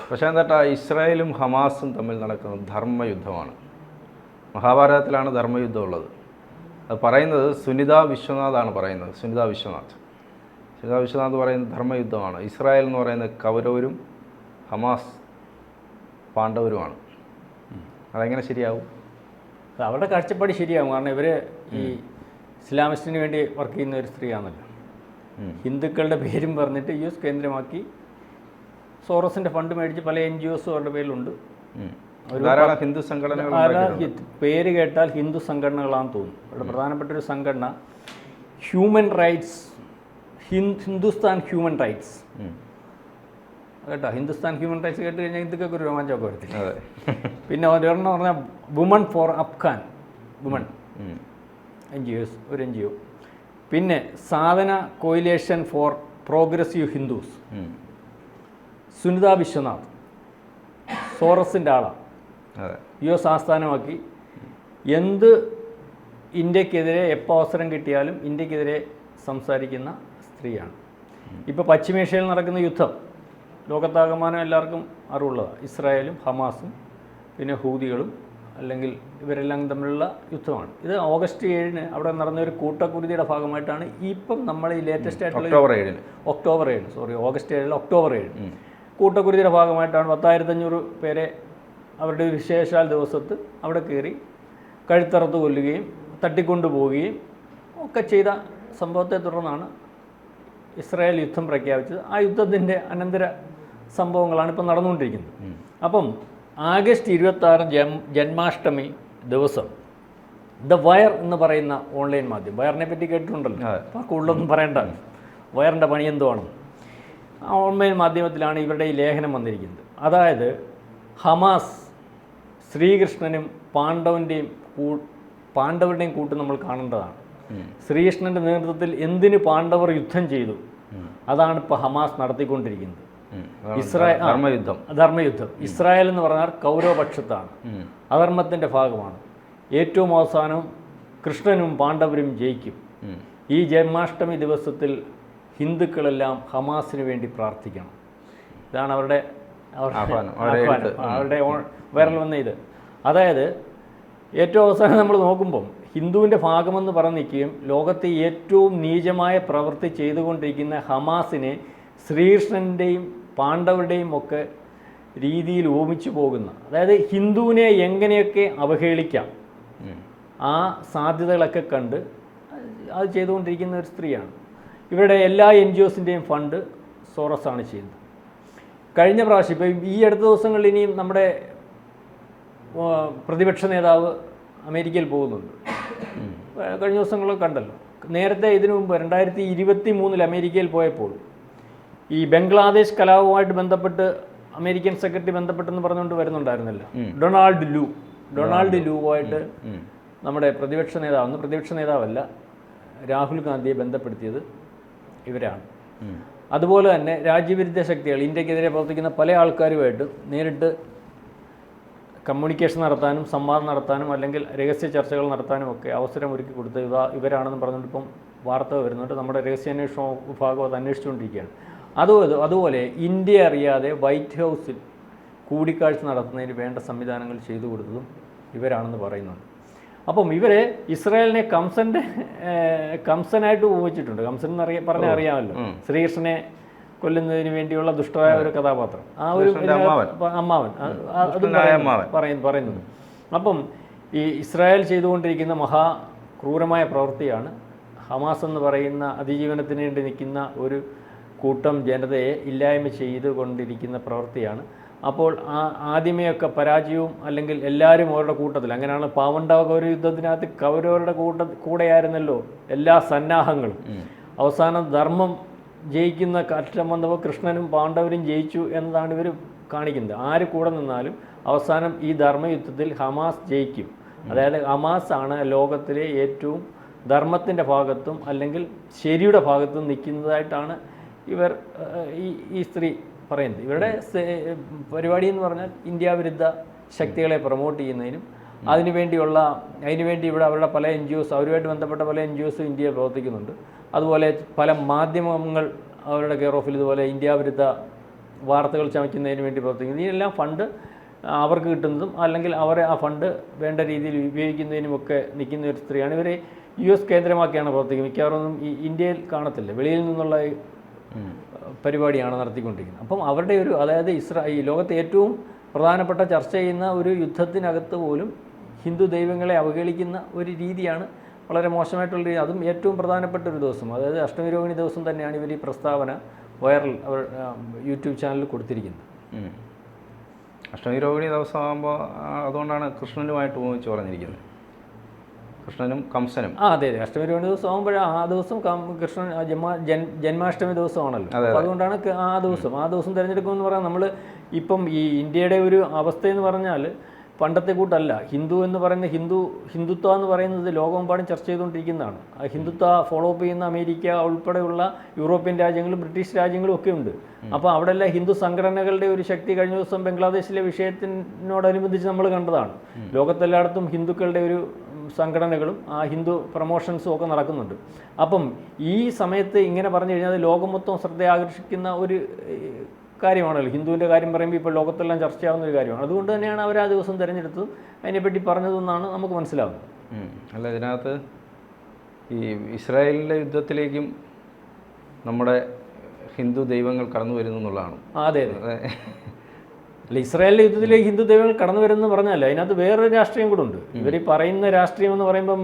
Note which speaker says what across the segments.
Speaker 1: പക്ഷേ എന്താ ഇസ്രായേലും ഹമാസും തമ്മിൽ നടക്കുന്നത് ധർമ്മയുദ്ധമാണ്. മഹാഭാരതത്തിലാണ് ധർമ്മയുദ്ധം ഉള്ളത്. അത് പറയുന്നത് സുനിത വിശ്വനാഥാണ് പറയുന്നത്. സുനിത വിശ്വനാഥ് പറയുന്നത് ധർമ്മയുദ്ധമാണ്. ഇസ്രായേൽ എന്ന് പറയുന്നത് കൗരവരും ഹമാസ് പാണ്ഡവരുമാണ്. അതെങ്ങനെ ശരിയാവും?
Speaker 2: അവരുടെ കാഴ്ചപ്പാട് ശരിയാകും. കാരണം ഇവർ ഈ ഇസ്ലാമിസ്റ്റിന് വേണ്ടി വർക്ക് ചെയ്യുന്ന ഒരു സ്ത്രീയാണല്ലോ. ഹിന്ദുക്കളുടെ പേരും പറഞ്ഞിട്ട് US കേന്ദ്രമാക്കി സോറസിൻ്റെ ഫണ്ട് മേടിച്ച് പല NGOs അവരുടെ പേരിലുണ്ട്.
Speaker 1: ധാരാളം ഹിന്ദു സംഘടനകൾ
Speaker 2: പേര് കേട്ടാൽ ഹിന്ദു സംഘടനകളാണെന്ന് തോന്നുന്നു. അവരുടെ പ്രധാനപ്പെട്ട ഒരു സംഘടന human rights, Hindustan human rights കേട്ടോ. ഹിന്ദുസ്ഥാൻ ഹ്യൂമൻ റൈറ്റ്സ് കേട്ട് കഴിഞ്ഞാൽ ഹിന്ദുക്കൾക്ക് ഒരു രോമാഞ്ചമൊക്കെ വരത്തില്ല. പിന്നെ ഒരെണ്ണം പറഞ്ഞാൽ woman for Afghan woman NGOs, ഒരു NGO. പിന്നെ Sadhana coalition for progressive Hindus, Sunita Vishwanath സോറസിൻ്റെ ആളാണ്. US ആസ്ഥാനമാക്കി എന്ത് ഇന്ത്യക്കെതിരെ എപ്പോൾ അവസരം കിട്ടിയാലും ഇന്ത്യക്കെതിരെ സംസാരിക്കുന്ന സ്ത്രീയാണ്. ഇപ്പോൾ പശ്ചിമേഷ്യയിൽ നടക്കുന്ന യുദ്ധം ലോകത്താകമാനം എല്ലാവർക്കും അറിവുള്ളതാണ്. ഇസ്രായേലും ഹമാസും പിന്നെ ഹൂതികളും അല്ലെങ്കിൽ ഇവരെല്ലാം തമ്മിലുള്ള യുദ്ധമാണ്. ഇത് August 7 അവിടെ നടന്ന ഒരു കൂട്ടക്കുരുതിയുടെ ഭാഗമായിട്ടാണ് ഇപ്പം നമ്മൾ ഈ ലേറ്റസ്റ്റ് ആയിട്ടുള്ള ഒക്ടോബർ 7 August 7 കൂട്ടക്കുരുതിയുടെ ഭാഗമായിട്ടാണ് 10,500 പേരെ അവരുടെ ഒരു വിശേഷാൽ ദിവസത്ത് അവിടെ കയറി കഴുത്തറത്ത് കൊല്ലുകയും തട്ടിക്കൊണ്ടുപോവുകയും ഒക്കെ ചെയ്ത സംഭവത്തെ തുടർന്നാണ് ഇസ്രായേൽ യുദ്ധം പ്രഖ്യാപിച്ചത്. ആ യുദ്ധത്തിൻ്റെ അനന്തര സംഭവങ്ങളാണ് ഇപ്പം നടന്നുകൊണ്ടിരിക്കുന്നത്. അപ്പം August 26 ജന്മാഷ്ടമി ദിവസം ദ വയർ എന്ന് പറയുന്ന ഓൺലൈൻ മാധ്യമം, വയറിനെ പറ്റി കേട്ടിട്ടുണ്ടല്ലോ, അപ്പോൾ കൂടുതലൊന്നും പറയണ്ട, വയറിൻ്റെ പണി എന്തുവാണ്. ആ ഓൺലൈൻ മാധ്യമത്തിലാണ് ഇവരുടെ ഈ ലേഖനം വന്നിരിക്കുന്നത്. അതായത് ഹമാസ് ശ്രീകൃഷ്ണനും പാണ്ഡവരുടെയും കൂട്ട് നമ്മൾ കാണേണ്ടതാണ്. ശ്രീകൃഷ്ണൻ്റെ നേതൃത്വത്തിൽ എന്തിന് പാണ്ഡവർ യുദ്ധം ചെയ്തു, അതാണ് ഇപ്പോൾ ഹമാസ് നടത്തിക്കൊണ്ടിരിക്കുന്നത്. ധർമ്മയുദ്ധം. ഇസ്രായേൽ എന്ന് പറഞ്ഞാൽ കൗരവപക്ഷത്താണ്, അധർമ്മത്തിൻ്റെ ഭാഗമാണ്. ഏറ്റവും അവസാനം കൃഷ്ണനും പാണ്ഡവരും ജയിക്കും. ഈ ജന്മാഷ്ടമി ദിവസത്തിൽ ഹിന്ദുക്കളെല്ലാം ഹമാസിന് വേണ്ടി പ്രാർത്ഥിക്കണം. ഇതാണ് അവരുടെ വൈറൽ വന്ന ഇത്. അതായത് ഏറ്റവും അവസാനം നമ്മൾ നോക്കുമ്പം ഹിന്ദുവിൻ്റെ ഭാഗമെന്ന് പറഞ്ഞു നിൽക്കുകയും ലോകത്തെ ഏറ്റവും നീചമായ പ്രവൃത്തി ചെയ്തുകൊണ്ടിരിക്കുന്ന ഹമാസിനെ ശ്രീകൃഷ്ണൻ്റെയും പാണ്ഡവരുടെയും ഒക്കെ രീതിയിൽ ഓമിച്ചു പോകുന്ന, അതായത് ഹിന്ദുവിനെ എങ്ങനെയൊക്കെ അവഹേളിക്കാം ആ സാധ്യതകളൊക്കെ കണ്ട് അത് ചെയ്തുകൊണ്ടിരിക്കുന്ന ഒരു സ്ത്രീയാണ്. ഇവരുടെ എല്ലാ NGOസിൻ്റെയും ഫണ്ട് സോറസാണ് ചെയ്യുന്നത്. കഴിഞ്ഞ പ്രാവശ്യം ഇപ്പോൾ ഈ അടുത്ത ദിവസങ്ങളിൽ ഇനിയും നമ്മുടെ പ്രതിപക്ഷ നേതാവ് അമേരിക്കയിൽ പോകുന്നുണ്ട്. കഴിഞ്ഞ ദിവസങ്ങളൊക്കെ കണ്ടല്ലോ. നേരത്തെ ഇതിനു മുമ്പ് 2023 അമേരിക്കയിൽ പോയപ്പോൾ ഈ ബംഗ്ലാദേശ് കലാപവുമായിട്ട് ബന്ധപ്പെട്ട് അമേരിക്കൻ സെക്രട്ടറി ബന്ധപ്പെട്ടെന്ന് പറഞ്ഞുകൊണ്ട് വരുന്നുണ്ടായിരുന്നല്ലോ. ഡൊണാൾഡ് ലൂവായിട്ട് നമ്മുടെ പ്രതിപക്ഷ നേതാവല്ല രാഹുൽ ഗാന്ധിയെ ബന്ധപ്പെടുത്തിയത് ഇവരാണ്. അതുപോലെ തന്നെ രാജ്യവിരുദ്ധ ശക്തികൾ, ഇന്ത്യക്കെതിരെ പ്രവർത്തിക്കുന്ന പല ആൾക്കാരുമായിട്ട് നേരിട്ട് കമ്മ്യൂണിക്കേഷൻ നടത്താനും സംവാദം നടത്താനും അല്ലെങ്കിൽ രഹസ്യ ചർച്ചകൾ നടത്താനും ഒക്കെ അവസരം ഒരുക്കി കൊടുത്ത് ഇവരാണെന്ന് പറഞ്ഞുകൊണ്ട് ഇപ്പം വാർത്ത വരുന്നുണ്ട്. നമ്മുടെ രഹസ്യാന്വേഷണ വിഭാഗം അത് അന്വേഷിച്ചുകൊണ്ടിരിക്കുകയാണ്. അതുപോലെ ഇന്ത്യ അറിയാതെ വൈറ്റ് ഹൗസിൽ കൂടിക്കാഴ്ച നടത്തുന്നതിന് വേണ്ട സംവിധാനങ്ങൾ ചെയ്തു കൊടുത്തതും ഇവരാണെന്ന് പറയുന്നുണ്ട്. അപ്പം ഇവരെ ഇസ്രായേലിനെ കംസനായിട്ട് ഉപയോഗിച്ചിട്ടുണ്ട്. കംസൻ പറഞ്ഞാൽ അറിയാമല്ലോ, ശ്രീകൃഷ്ണനെ കൊല്ലുന്നതിന് വേണ്ടിയുള്ള ദുഷ്ടമായ ഒരു കഥാപാത്രം, ആ ഒരു അമ്മാവൻ പറയുന്നത്. അപ്പം ഈ ഇസ്രായേൽ ചെയ്തുകൊണ്ടിരിക്കുന്ന മഹാക്രൂരമായ പ്രവൃത്തിയാണ് ഹമാസ് എന്ന് പറയുന്ന അതിജീവനത്തിന് വേണ്ടി നിൽക്കുന്ന ഒരു കൂട്ടം ജനതയെ ഇല്ലായ്മ ചെയ്തുകൊണ്ടിരിക്കുന്ന പ്രവൃത്തിയാണ്. അപ്പോൾ ആദ്യമേയൊക്കെ പരാജയവും അല്ലെങ്കിൽ എല്ലാവരും അവരുടെ കൂട്ടത്തിൽ, അങ്ങനെയാണ് പാവണ്ടാവ് ഒരു യുദ്ധത്തിനകത്ത് കൗരവരുടെ കൂടെയായിരുന്നല്ലോ എല്ലാ സന്നാഹങ്ങളും. അവസാനം ധർമ്മം ജയിക്കുന്ന ഘട്ടം വന്നപ്പോൾ കൃഷ്ണനും പാണ്ഡവരും ജയിച്ചു എന്നതാണ് ഇവർ കാണിക്കുന്നത്. ആര് കൂടെ നിന്നാലും അവസാനം ഈ ധർമ്മയുദ്ധത്തിൽ ഹമാസ് ജയിക്കും. അതായത് ഹമാസ് ആണ് ലോകത്തിലെ ഏറ്റവും ധർമ്മത്തിൻ്റെ ഭാഗത്തും അല്ലെങ്കിൽ ശരിയുടെ ഭാഗത്തും നിൽക്കുന്നതായിട്ടാണ് ഇവർ ഈ സ്ത്രീ പറയുന്നത്. ഇവരുടെ പരിപാടി എന്ന് പറഞ്ഞാൽ ഇന്ത്യ വിരുദ്ധ ശക്തികളെ പ്രൊമോട്ട് ചെയ്യുന്നതിനും അതിനുവേണ്ടി ഇവിടെ അവരുടെ പല NGOs, അവരുമായിട്ട് ബന്ധപ്പെട്ട പല NGOs ഇന്ത്യയിൽ പ്രവർത്തിക്കുന്നുണ്ട്. അതുപോലെ പല മാധ്യമങ്ങൾ അവരുടെ കെയർ ഓഫിൽ ഇതുപോലെ ഇന്ത്യ വിരുദ്ധ വാർത്തകൾ ചമയ്ക്കുന്നതിന് വേണ്ടി പ്രവർത്തിക്കുന്നത്. ഇതിനെല്ലാം ഫണ്ട് അവർക്ക് കിട്ടുന്നതും അല്ലെങ്കിൽ അവരെ ആ ഫണ്ട് വേണ്ട രീതിയിൽ ഉപയോഗിക്കുന്നതിനുമൊക്കെ നിൽക്കുന്ന ഒരു സ്ത്രീയാണ്. ഇവർ US കേന്ദ്രമാക്കിയാണ് പ്രവർത്തിക്കുന്നത്. മിക്കവാറും ഈ ഇന്ത്യയിൽ കാണത്തില്ല, വെളിയിൽ നിന്നുള്ള പരിപാടിയാണ് നടത്തിക്കൊണ്ടിരിക്കുന്നത്. അപ്പം അവരുടെ ഒരു, അതായത് ഈ ലോകത്തെ ഏറ്റവും പ്രധാനപ്പെട്ട ചർച്ച ചെയ്യുന്ന ഒരു യുദ്ധത്തിനകത്ത് പോലും ഹിന്ദു ദൈവങ്ങളെ അവഹേളിക്കുന്ന ഒരു രീതിയാണ് വളരെ മോശമായിട്ടുള്ള രീതി. അതും ഏറ്റവും പ്രധാനപ്പെട്ട ഒരു ദിവസം, അതായത് അഷ്ടമി രോഹിണി ദിവസം തന്നെയാണ് ഇവർ ഈ പ്രസ്താവന വൈറൽ അവർ യൂട്യൂബ് ചാനലിൽ കൊടുത്തിരിക്കുന്നത്.
Speaker 1: അഷ്ടമി രോഹിണി ദിവസമാകുമ്പോൾ അതുകൊണ്ടാണ് കൃഷ്ണനുമായിട്ട് ഉപമിച്ച് പറഞ്ഞിരിക്കുന്നത്, കൃഷ്ണനും കംസനും.
Speaker 2: അതെ അതെ, അഷ്ടമി രോഹിണി ദിവസം ആകുമ്പോൾ ആ ദിവസം കൃഷ്ണൻ ജന്മാഷ്ടമി ദിവസമാണല്ലോ. അപ്പോൾ അതുകൊണ്ടാണ് ആ ദിവസം തിരഞ്ഞെടുക്കുമെന്ന് പറയാൻ. നമ്മൾ ഇപ്പം ഈ ഇന്ത്യയുടെ ഒരു അവസ്ഥയെന്ന് പറഞ്ഞാൽ പണ്ടത്തെ കൂട്ടല്ല. ഹിന്ദു എന്ന് പറയുന്ന ഹിന്ദുത്വ എന്ന് പറയുന്നത് ലോകമെമ്പാടും ചർച്ച ചെയ്തുകൊണ്ടിരിക്കുന്നതാണ്. ആ ഹിന്ദുത്വ ഫോളോ അപ്പ് ചെയ്യുന്ന അമേരിക്ക ഉൾപ്പെടെയുള്ള യൂറോപ്യൻ രാജ്യങ്ങളും ബ്രിട്ടീഷ് രാജ്യങ്ങളും ഒക്കെ ഉണ്ട്. അപ്പോൾ അവിടെല്ലാം ഹിന്ദു സംഘടനകളുടെ ഒരു ശക്തി കഴിഞ്ഞ ദിവസം ബംഗ്ലാദേശിലെ വിഷയത്തിനോടനുബന്ധിച്ച് നമ്മൾ കണ്ടതാണ്. ലോകത്തെല്ലായിടത്തും ഹിന്ദുക്കളുടെ ഒരു സംഘടനകളും ആ ഹിന്ദു പ്രൊമോഷൻസും ഒക്കെ നടക്കുന്നുണ്ട്. അപ്പം ഈ സമയത്ത് ഇങ്ങനെ പറഞ്ഞു കഴിഞ്ഞാൽ അത് ലോകം മൊത്തം ശ്രദ്ധ ആകർഷിക്കുന്ന ഒരു കാര്യമാണല്ലോ. ഹിന്ദുവിൻ്റെ കാര്യം പറയുമ്പോൾ ഇപ്പോൾ ലോകത്തെല്ലാം ചർച്ചയാവുന്ന ഒരു കാര്യമാണ്. അതുകൊണ്ട് തന്നെയാണ് അവർ ആ ദിവസം തിരഞ്ഞെടുത്തതും അതിനെപ്പറ്റി പറഞ്ഞതെന്നാണ് നമുക്ക് മനസ്സിലാവുന്നത്.
Speaker 1: അല്ല, ഇതിനകത്ത് ഈ ഇസ്രായേലിൻ്റെ യുദ്ധത്തിലേക്കും നമ്മുടെ ഹിന്ദു ദൈവങ്ങൾ കടന്നു വരുന്നു എന്നുള്ളതാണ്.
Speaker 2: അതെ അതെ, അല്ല, ഇസ്രായേലിലെ യുദ്ധത്തിലേക്ക് ഹിന്ദു ദൈവങ്ങൾ കടന്നു വരുമെന്ന് പറഞ്ഞല്ല, അതിനകത്ത് വേറൊരു രാഷ്ട്രീയം കൂടെ ഉണ്ട്. ഇവർ ഈ പറയുന്ന രാഷ്ട്രീയം എന്ന് പറയുമ്പം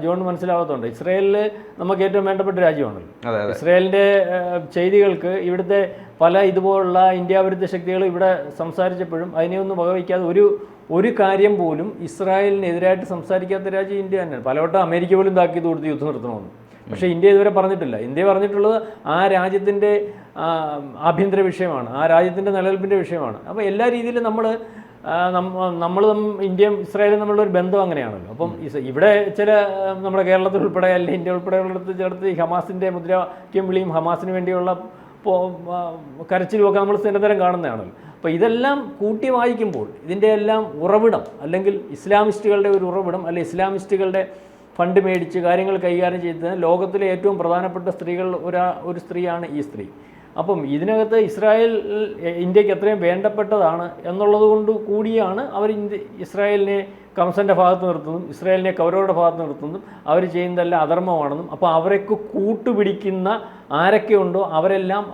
Speaker 2: ജോൺ മനസ്സിലാവാത്തതുണ്ട്. ഇസ്രായേലിൽ നമുക്ക് ഏറ്റവും വേണ്ടപ്പെട്ട രാജ്യമാണല്ലോ. ഇസ്രായേലിൻ്റെ ചെയ്തികൾക്ക് ഇവിടുത്തെ പല ഇതുപോലുള്ള ഇന്ത്യ വിരുദ്ധ ശക്തികൾ ഇവിടെ സംസാരിച്ചപ്പോഴും അതിനെയൊന്നും വകവയ്ക്കാതെ ഒരു കാര്യം പോലും ഇസ്രായേലിനെതിരായിട്ട് സംസാരിക്കാത്ത രാജ്യം ഇന്ത്യ തന്നെയാണ്. പലവട്ടം അമേരിക്ക പോലും താക്കീത് കൊടുത്ത് യുദ്ധം നിർത്തണമെന്ന്. പക്ഷേ ഇന്ത്യ ഇതുവരെ പറഞ്ഞിട്ടില്ല. ഇന്ത്യ പറഞ്ഞിട്ടുള്ളത് ആ രാജ്യത്തിൻ്റെ ആഭ്യന്തര വിഷയമാണ്, ആ രാജ്യത്തിൻ്റെ നിലനിൽപ്പിൻ്റെ വിഷയമാണ്. അപ്പോൾ എല്ലാ രീതിയിലും നമ്മൾ ഇന്ത്യയും ഇസ്രായേലും തമ്മിലുള്ള ഒരു ബന്ധം അങ്ങനെയാണല്ലോ. അപ്പം ഇവിടെ ചില നമ്മുടെ കേരളത്തിൽ ഉൾപ്പെടെ അല്ലെങ്കിൽ ഇന്ത്യ ഉൾപ്പെടെയുള്ളിടത്ത് ചേർത്ത് ഈ ഹമാസിൻ്റെ മുദ്രാവാക്യം വിളിയും ഹമാസിന് വേണ്ടിയുള്ള കരച്ചിലുമൊക്കെ നമ്മൾ നിരന്തരം കാണുന്നതാണല്ലോ. അപ്പോൾ ഇതെല്ലാം കൂട്ടി വായിക്കുമ്പോൾ ഇതിൻ്റെ എല്ലാം ഉറവിടം അല്ലെങ്കിൽ ഇസ്ലാമിസ്റ്റുകളുടെ ഒരു ഉറവിടം, അല്ലെങ്കിൽ ഇസ്ലാമിസ്റ്റുകളുടെ ഫണ്ട് മേടിച്ച് കാര്യങ്ങൾ കൈകാര്യം ചെയ്തത് ലോകത്തിലെ ഏറ്റവും പ്രധാനപ്പെട്ട ഒരു സ്ത്രീയാണ് ഈ സ്ത്രീ. അപ്പം ഇതിനകത്ത് ഇസ്രായേൽ ഇന്ത്യക്ക് എത്രയും വേണ്ടപ്പെട്ടതാണ് എന്നുള്ളത് കൊണ്ട് കൂടിയാണ് അവർ ഇസ്രായേലിനെ കംസൻ്റെ ഭാഗത്ത് നിർത്തുന്നതും ഇസ്രായേലിനെ കൗരവരുടെ ഭാഗത്ത് നിർത്തുന്നതും അവർ ചെയ്യുന്നതെല്ലാം അധർമ്മമാണെന്നും അപ്പോൾ അവരൊക്കെ കൂട്ടുപിടിക്കുന്ന ആരൊക്കെ ഉണ്ടോ അവരെല്ലാം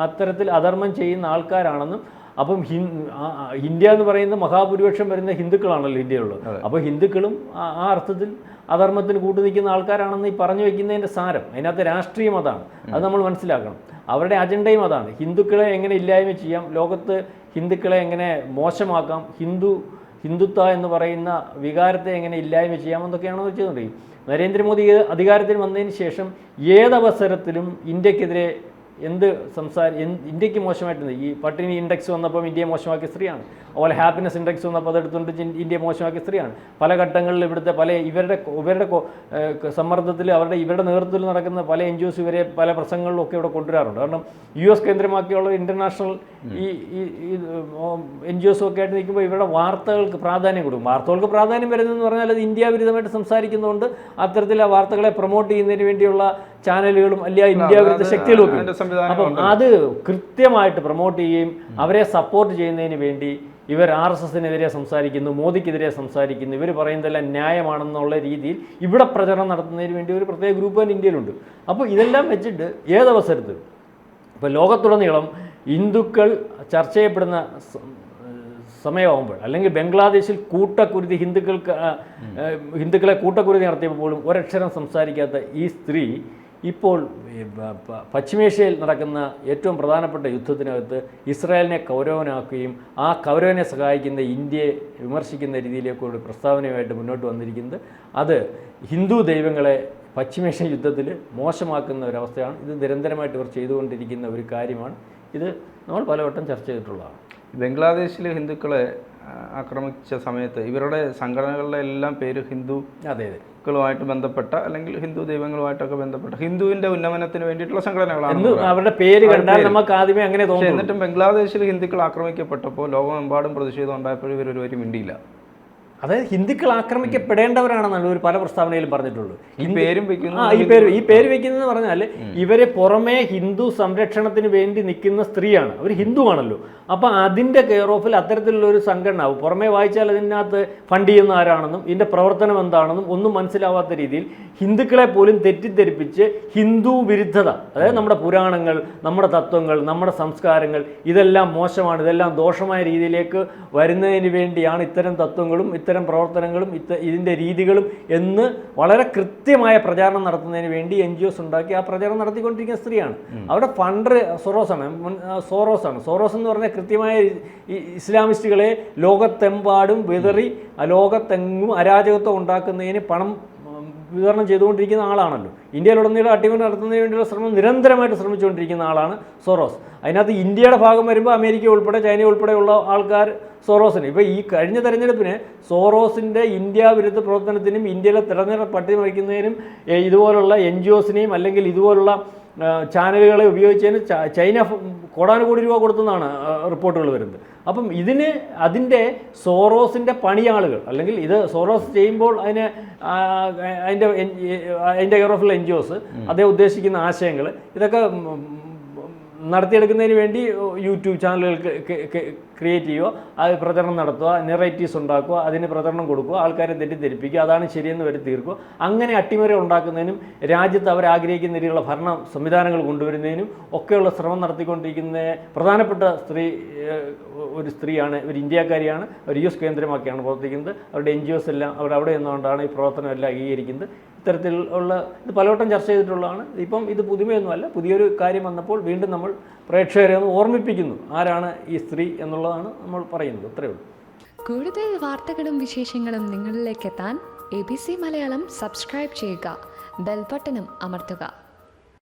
Speaker 2: അത്തരത്തിൽ അധർമ്മം ചെയ്യുന്ന ആൾക്കാരാണെന്നും. അപ്പം ഇന്ത്യ എന്ന് പറയുന്ന മഹാഭൂരിപക്ഷം വരുന്ന ഹിന്ദുക്കളാണല്ലോ ഇന്ത്യയിലുള്ളത്. അപ്പോൾ ഹിന്ദുക്കളും ആ അർത്ഥത്തിൽ അധർമ്മത്തിന് കൂട്ടു നിൽക്കുന്ന ആൾക്കാരാണെന്ന് ഈ പറഞ്ഞു വയ്ക്കുന്നതിൻ്റെ സാരം, അതിനകത്ത് രാഷ്ട്രീയം അതാണ്. അത് നമ്മൾ മനസ്സിലാക്കണം. അവരുടെ അജണ്ടയും അതാണ്. ഹിന്ദുക്കളെ എങ്ങനെ ഇല്ലായ്മ ചെയ്യാം, ലോകത്ത് ഹിന്ദുക്കളെ എങ്ങനെ മോശമാക്കാം, ഹിന്ദുത്വ എന്ന് പറയുന്ന വികാരത്തെ എങ്ങനെ ഇല്ലായ്മ ചെയ്യാമെന്നൊക്കെയാണോ ചെയ്തുകൊണ്ടിരിക്കും. നരേന്ദ്രമോദി അധികാരത്തിൽ വന്നതിന് ശേഷം ഏതവസരത്തിലും ഇന്ത്യക്കെതിരെ ഇന്ത്യക്ക് മോശമായിട്ടുണ്ട്. ഈ പട്ടിണി ഇൻഡെക്സ് വന്നപ്പം ഇന്ത്യയെ മോശമാക്കിയ സ്ത്രീയാണ്. അതുപോലെ ഹാപ്പിനെസ് ഇൻഡെക്സ് വന്നപ്പോൾ അതെടുത്തുകൊണ്ട് ഇന്ത്യയെ മോശമാക്കിയ സ്ത്രീയാണ്. പല ഘട്ടങ്ങളിൽ ഇവിടുത്തെ പല ഇവരുടെ സമ്മർദ്ദത്തിൽ ഇവരുടെ നേതൃത്വത്തിൽ നടക്കുന്ന പല NGOs ഇവരെ പല പ്രസംഗങ്ങളിലും ഒക്കെ ഇവിടെ കൊണ്ടുവരാറുണ്ട്. കാരണം US കേന്ദ്രമാക്കിയുള്ള ഇൻ്റർനാഷണൽ ഈ NGOs ഒക്കെ ആയിട്ട് നിൽക്കുമ്പോൾ ഇവരുടെ വാർത്തകൾക്ക് പ്രാധാന്യം കൊടുക്കും. വാർത്തകൾക്ക് പ്രാധാന്യം വരുന്നതെന്ന് പറഞ്ഞാൽ അത് ഇന്ത്യ വിരുദ്ധമായിട്ട് സംസാരിക്കുന്നതുകൊണ്ട് അത്തരത്തിൽ ആ വാർത്തകളെ പ്രൊമോട്ട് ചെയ്യുന്നതിന് വേണ്ടിയുള്ള ചാനലുകളും അല്ലെങ്കിൽ ഇന്ത്യ വിരുദ്ധ ശക്തികളും ഒക്കെ. അപ്പം അത് കൃത്യമായിട്ട് പ്രൊമോട്ട് ചെയ്യുകയും അവരെ സപ്പോർട്ട് ചെയ്യുന്നതിന് വേണ്ടി ഇവർ RSSനെതിരെ സംസാരിക്കുന്നു, മോദിക്കെതിരെ സംസാരിക്കുന്നു, ഇവർ പറയുന്നതെല്ലാം ന്യായമാണെന്നുള്ള രീതിയിൽ ഇവിടെ പ്രചരണം നടത്തുന്നതിന് വേണ്ടി ഒരു പ്രത്യേക ഗ്രൂപ്പ് തന്നെ ഇന്ത്യയിലുണ്ട്. അപ്പോൾ ഇതെല്ലാം വെച്ചിട്ട് ഏതവസരത്തിലും ഇപ്പോൾ ലോകത്തുടനീളം ഹിന്ദുക്കൾ ചർച്ച ചെയ്യപ്പെടുന്ന സമയമാകുമ്പോൾ അല്ലെങ്കിൽ ബംഗ്ലാദേശിൽ ഹിന്ദുക്കളെ കൂട്ടക്കുരുതി നടത്തിയപ്പോഴും ഒരക്ഷരം സംസാരിക്കാത്ത ഈ സ്ത്രീ ഇപ്പോൾ പശ്ചിമേഷ്യയിൽ നടക്കുന്ന ഏറ്റവും പ്രധാനപ്പെട്ട യുദ്ധത്തിനകത്ത് ഇസ്രായേലിനെ കൗരവനാക്കുകയും ആ കൗരവനെ സഹായിക്കുന്ന ഇന്ത്യയെ വിമർശിക്കുന്ന രീതിയിലേക്കുള്ള പ്രസ്താവനയുമായിട്ട് മുന്നോട്ട് വന്നിരിക്കുന്നത് അത് ഹിന്ദു ദൈവങ്ങളെ പശ്ചിമേഷ്യൻ യുദ്ധത്തിൽ മോശമാക്കുന്ന ഒരവസ്ഥയാണ്. ഇത് നിരന്തരമായിട്ട് ഇവർ ചെയ്തുകൊണ്ടിരിക്കുന്ന ഒരു കാര്യമാണ്. ഇത് നമ്മൾ പലവട്ടം ചർച്ച ചെയ്തിട്ടുള്ളതാണ്.
Speaker 1: ബംഗ്ലാദേശിൽ ഹിന്ദുക്കളെ ആക്രമിച്ച സമയത്ത് ഇവരുടെ സംഘടനകളുടെ എല്ലാം പേര് ഹിന്ദുക്കളുമായിട്ട് ബന്ധപ്പെട്ട അല്ലെങ്കിൽ ഹിന്ദു ദൈവങ്ങളുമായിട്ടൊക്കെ ബന്ധപ്പെട്ട ഹിന്ദുവിന്റെ ഉന്നമനത്തിന് വേണ്ടിയിട്ടുള്ള സംഘടനകളാണ്.
Speaker 2: അവരുടെ പേര് കണ്ടാൽ നമുക്ക് ആദ്യമേ അങ്ങനെ തോന്നും.
Speaker 1: എന്നിട്ടും ബംഗ്ലാദേശിൽ ഹിന്ദുക്കൾ ആക്രമിക്കപ്പെട്ടപ്പോൾ ലോകമെമ്പാടും പ്രതിഷേധം ഉണ്ടായപ്പോഴും ഇവരൊരു വരി മിണ്ടിയില്ല.
Speaker 2: അതായത് ഹിന്ദുക്കൾ ആക്രമിക്കപ്പെടേണ്ടവരാണെന്നാണ് ഒരു പല പ്രസ്താവനയിലും പറഞ്ഞിട്ടുള്ളത്.
Speaker 1: ഈ പേരും വെക്കുന്നു.
Speaker 2: ഈ പേര് വെക്കുന്നതെന്ന് പറഞ്ഞാൽ ഇവരെ പുറമേ ഹിന്ദു സംരക്ഷണത്തിന് വേണ്ടി നിൽക്കുന്ന സ്ത്രീയാണ്, അവർ ഹിന്ദുവാണല്ലോ. അപ്പം അതിൻ്റെ കെയർ ഓഫിൽ അത്തരത്തിലുള്ള ഒരു സംഘടന പുറമേ വായിച്ചാൽ അതിനകത്ത് ഫണ്ട് ചെയ്യുന്ന ആരാണെന്നും ഇതിൻ്റെ പ്രവർത്തനം എന്താണെന്നും ഒന്നും മനസ്സിലാവാത്ത രീതിയിൽ ഹിന്ദുക്കളെ പോലും തെറ്റിദ്ധരിപ്പിച്ച് ഹിന്ദു വിരുദ്ധത, അതായത് നമ്മുടെ പുരാണങ്ങൾ, നമ്മുടെ തത്വങ്ങൾ, നമ്മുടെ സംസ്കാരങ്ങൾ ഇതെല്ലാം മോശമാണ്, ഇതെല്ലാം ദോഷമായ രീതിയിലേക്ക് വരുന്നതിന് വേണ്ടിയാണ് ഇത്തരം തത്വങ്ങളും ഇത്തരം പ്രവർത്തനങ്ങളും ഇതിൻ്റെ രീതികളും എന്ന് വളരെ കൃത്യമായ പ്രചാരണം നടത്തുന്നതിന് വേണ്ടി NGOs ഉണ്ടാക്കി ആ പ്രചാരണം നടത്തിക്കൊണ്ടിരിക്കുന്ന സ്ത്രീയാണ്. അവിടെ ഫണ്ട് സോറോസ് എന്ന് പറഞ്ഞാൽ കൃത്യമായ ഇസ്ലാമിസ്റ്റുകളെ ലോകത്തെമ്പാടും വിതറി ലോകത്തെങ്ങും അരാജകത്വം ഉണ്ടാക്കുന്നതിന് പണം വിതരണം ചെയ്തുകൊണ്ടിരിക്കുന്ന ആളാണല്ലോ. ഇന്ത്യയിലുടനീളം അട്ടിമറി നടത്തുന്നതിന് വേണ്ടിയുള്ള ശ്രമം നിരന്തരമായിട്ട് ശ്രമിച്ചുകൊണ്ടിരിക്കുന്ന ആളാണ് സോറോസ്. അതിനകത്ത് ഇന്ത്യയുടെ ഭാഗം വരുമ്പോൾ അമേരിക്ക ഉൾപ്പെടെ ചൈന ഉൾപ്പെടെയുള്ള ആൾക്കാർ സോറോസിന് ഇപ്പോൾ ഈ കഴിഞ്ഞ തെരഞ്ഞെടുപ്പിന് സോറോസിൻ്റെ ഇന്ത്യ വിരുദ്ധ പ്രവർത്തനത്തിനും ഇന്ത്യയിലെ തെരഞ്ഞെടുപ്പ് അട്ടിമറിക്കുന്നതിനും ഇതുപോലുള്ള NGOസിനെയും അല്ലെങ്കിൽ ഇതുപോലുള്ള ചാനലുകളെ ഉപയോഗിച്ചതിന് ചൈന കോടാനുകോടി രൂപ കൊടുത്തെന്നാണ് റിപ്പോർട്ടുകൾ വരുന്നത്. അപ്പം അതിൻ്റെ സോറോസിൻ്റെ പണിയാളുകൾ അല്ലെങ്കിൽ ഇത് സോറോസ് ചെയ്യുമ്പോൾ അതിൻ്റെ കെയർ ഓഫുള്ള NGOs അദ്ദേഹം ഉദ്ദേശിക്കുന്ന ആശയങ്ങൾ ഇതൊക്കെ നടത്തിയെടുക്കുന്നതിന് വേണ്ടി യൂട്യൂബ് ചാനലുകൾ ക്രിയേറ്റ് ചെയ്യുക, അത് പ്രചരണം നടത്തുക, നെറേറ്റീവ്സ് ഉണ്ടാക്കുക, അതിന് പ്രചരണം കൊടുക്കുക, ആൾക്കാരെ തെറ്റിദ്ധരിപ്പിക്കുക, അതാണ് ശരിയെന്ന് വരെ തീർക്കുക. അങ്ങനെ അട്ടിമറി ഉണ്ടാക്കുന്നതിനും രാജ്യത്ത് അവരാഗ്രഹിക്കുന്ന രീതിയിലുള്ള ഭരണ സംവിധാനങ്ങൾ കൊണ്ടുവരുന്നതിനും ഒക്കെയുള്ള ശ്രമം നടത്തിക്കൊണ്ടിരിക്കുന്ന പ്രധാനപ്പെട്ട ഒരു സ്ത്രീയാണ്, ഒരു ഇന്ത്യക്കാരിയാണ്, ഒരു US കേന്ദ്രമാക്കിയാണ് പ്രവർത്തിക്കുന്നത്. അവരുടെ NGOs എല്ലാം അവിടെ നിന്നുകൊണ്ടാണ് ഈ പ്രവർത്തനം എല്ലാം അംഗീകരിക്കുന്നത്. ഇത്തരത്തിലുള്ള ഇത് പലവട്ടം ചർച്ച ചെയ്തിട്ടുള്ളതാണ്. ഇപ്പം ഇത് പുതുമയൊന്നുമല്ല, പുതിയൊരു കാര്യം വന്നപ്പോൾ വീണ്ടും നമ്മൾ പ്രേക്ഷകരെ ഒന്ന് ഓർമ്മിപ്പിക്കുന്നു ആരാണ് ഈ സ്ത്രീ എന്നുള്ളതാണ് നമ്മൾ പറയുന്നത്. അത്രയേ ഉള്ളൂ.
Speaker 3: കൂടുതൽ വാർത്തകളും വിശേഷങ്ങളും നിങ്ങളിലേക്ക് എത്താൻ ABC മലയാളം സബ്സ്ക്രൈബ് ചെയ്യുക, ബെൽ ബട്ടണും അമർത്തുക.